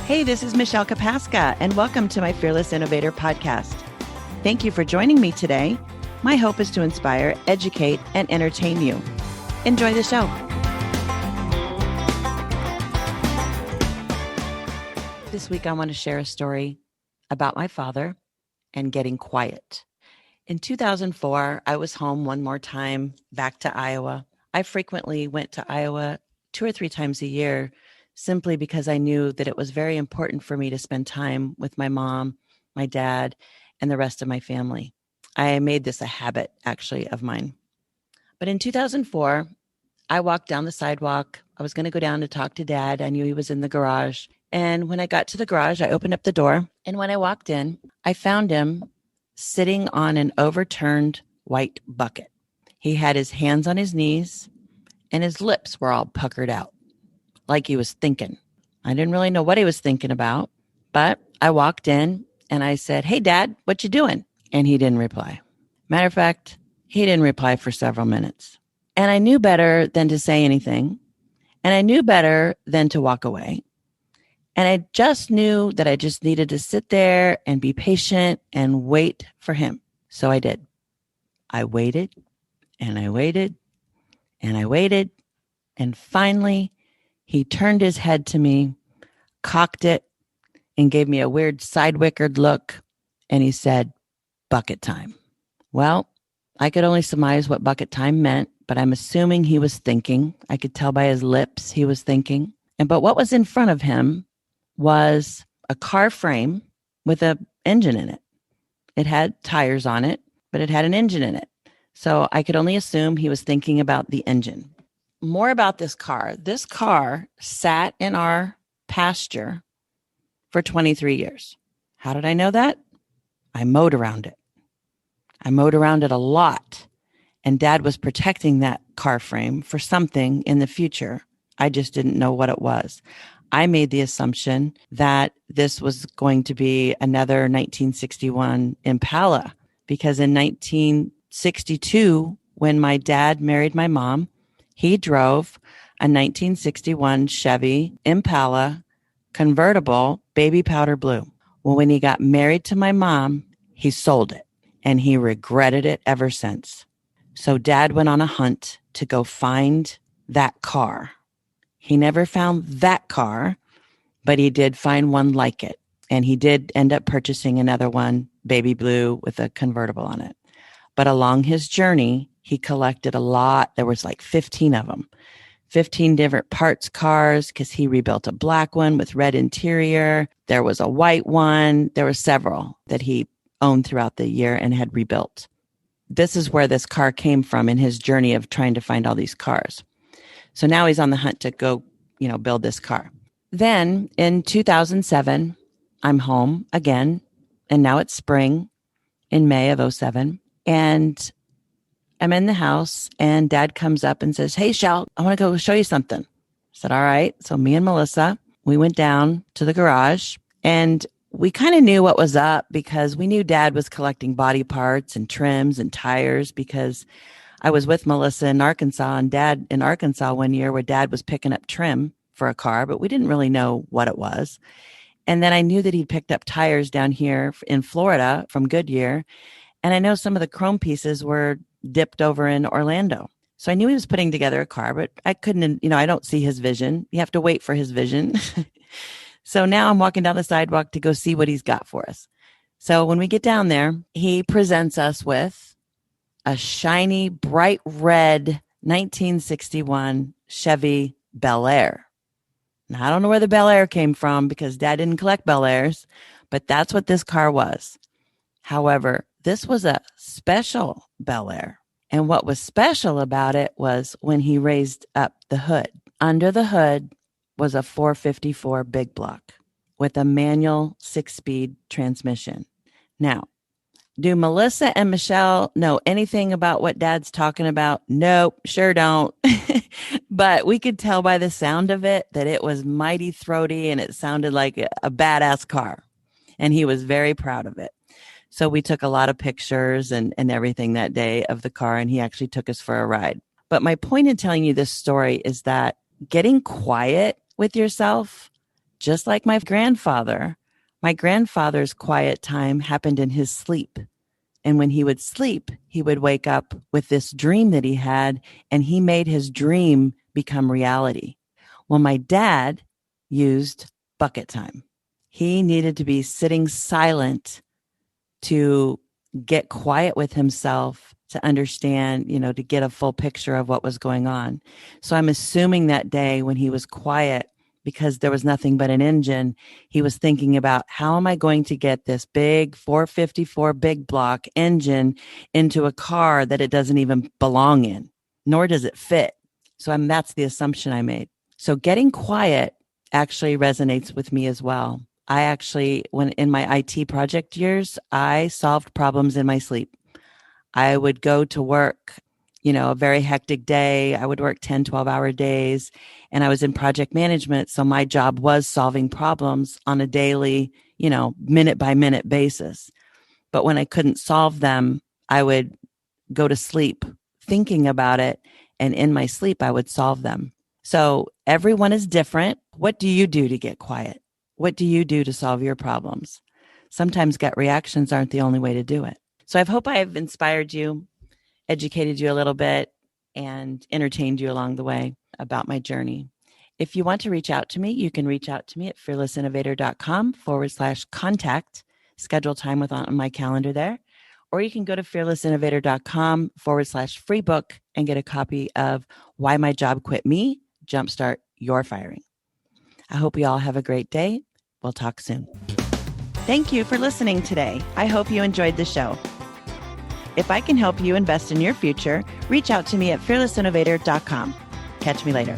Hey, this is Michelle Kapaska, and welcome to my Fearless Innovator podcast. Thank you for joining me today. My hope is to inspire, educate, and entertain you. Enjoy the show. This week, I want to share a story about my father and getting quiet. In 2004, I was home one more time back to Iowa. I frequently went to Iowa 2 or 3 times a year simply because I knew that it was very important for me to spend time with my mom, my dad, and the rest of my family. I made this a habit, actually, of mine. But in 2004, I walked down the sidewalk. I was going to go down to talk to Dad. I knew he was in the garage. And when I got to the garage, I opened up the door. And when I walked in, I found him sitting on an overturned white bucket. He had his hands on his knees and his lips were all puckered out, like he was thinking. I didn't really know what he was thinking about, but I walked in and I said, "Hey, Dad, what you doing?" And he didn't reply. Matter of fact, he didn't reply for several minutes. And I knew better than to say anything. And I knew better than to walk away. And I just knew that I just needed to sit there and be patient and wait for him. So I did. I waited and I waited and I waited. And finally, he turned his head to me, cocked it, and gave me a weird side-wickered look. And he said, "Bucket time." Well, I could only surmise what bucket time meant, but I'm assuming he was thinking. I could tell by his lips he was thinking. But what was in front of him was a car frame with an engine in it. It had tires on it, but it had an engine in it. So I could only assume he was thinking about the engine. More about this car. This car sat in our pasture for 23 years. How did I know that? I mowed around it. I mowed around it a lot. And Dad was protecting that car frame for something in the future. I just didn't know what it was. I made the assumption that this was going to be another 1961 Impala, because in 1962, when my dad married my mom, he drove a 1961 Chevy Impala convertible, baby powder blue. Well, when he got married to my mom, he sold it, and he regretted it ever since. So Dad went on a hunt to go find that car. He never found that car, but he did find one like it. And he did end up purchasing another one, baby blue with a convertible on it. But along his journey, he collected a lot. There was like 15 of them, 15 different parts cars, because he rebuilt a black one with red interior. There was a white one. There were several that he owned throughout the year and had rebuilt. This is where this car came from in his journey of trying to find all these cars. So now he's on the hunt to go, build this car. Then in 2007, I'm home again, and now it's spring in May of 2007. And I'm in the house, and Dad comes up and says, "Hey, Shell, I want to go show you something." I said, "All right." So me and Melissa, we went down to the garage, and we kind of knew what was up because we knew Dad was collecting body parts and trims and tires, because I was with Melissa in Arkansas and Dad in Arkansas one year where Dad was picking up trim for a car, but we didn't really know what it was. And then I knew that he'd picked up tires down here in Florida from Goodyear. And I know some of the chrome pieces were dipped over in Orlando. So I knew he was putting together a car, but I couldn't, I don't see his vision. You have to wait for his vision. So now I'm walking down the sidewalk to go see what he's got for us. So when we get down there, he presents us with a shiny, bright red 1961 Chevy Bel Air. Now, I don't know where the Bel Air came from because Dad didn't collect Bel Airs, but that's what this car was. However, this was a special Bel Air. And what was special about it was when he raised up the hood. Under the hood was a 454 big block with a manual 6-speed transmission. Now, do Melissa and Michelle know anything about what Dad's talking about? Nope, sure don't. But we could tell by the sound of it that it was mighty throaty and it sounded like a badass car. And he was very proud of it. So we took a lot of pictures and everything that day of the car, and he actually took us for a ride. But my point in telling you this story is that getting quiet with yourself just like my grandfather's quiet time happened in his sleep. And when he would sleep, he would wake up with this dream that he had, and he made his dream become reality. Well, my dad used bucket time. He needed to be sitting silent to get quiet with himself, to understand, to get a full picture of what was going on. So I'm assuming that day when he was quiet, because there was nothing but an engine, he was thinking about, how am I going to get this big 454 big block engine into a car that it doesn't even belong in, nor does it fit? So that's the assumption I made. So getting quiet actually resonates with me as well. I actually, when in my IT project years, I solved problems in my sleep. I would go to work, a very hectic day. I would work 10, 12-hour days, and I was in project management. So my job was solving problems on a daily, minute by minute basis. But when I couldn't solve them, I would go to sleep thinking about it. And in my sleep, I would solve them. So everyone is different. What do you do to get quiet? What do you do to solve your problems? Sometimes gut reactions aren't the only way to do it. So I hope I've inspired you, educated you a little bit, and entertained you along the way about my journey. If you want to reach out to me, you can reach out to me at fearlessinnovator.com/contact. Schedule time on my calendar there. Or you can go to fearlessinnovator.com/free book and get a copy of Why My Job Quit Me, Jumpstart Your Firing. I hope you all have a great day. We'll talk soon. Thank you for listening today. I hope you enjoyed the show. If I can help you invest in your future, reach out to me at fearlessinnovator.com. Catch me later.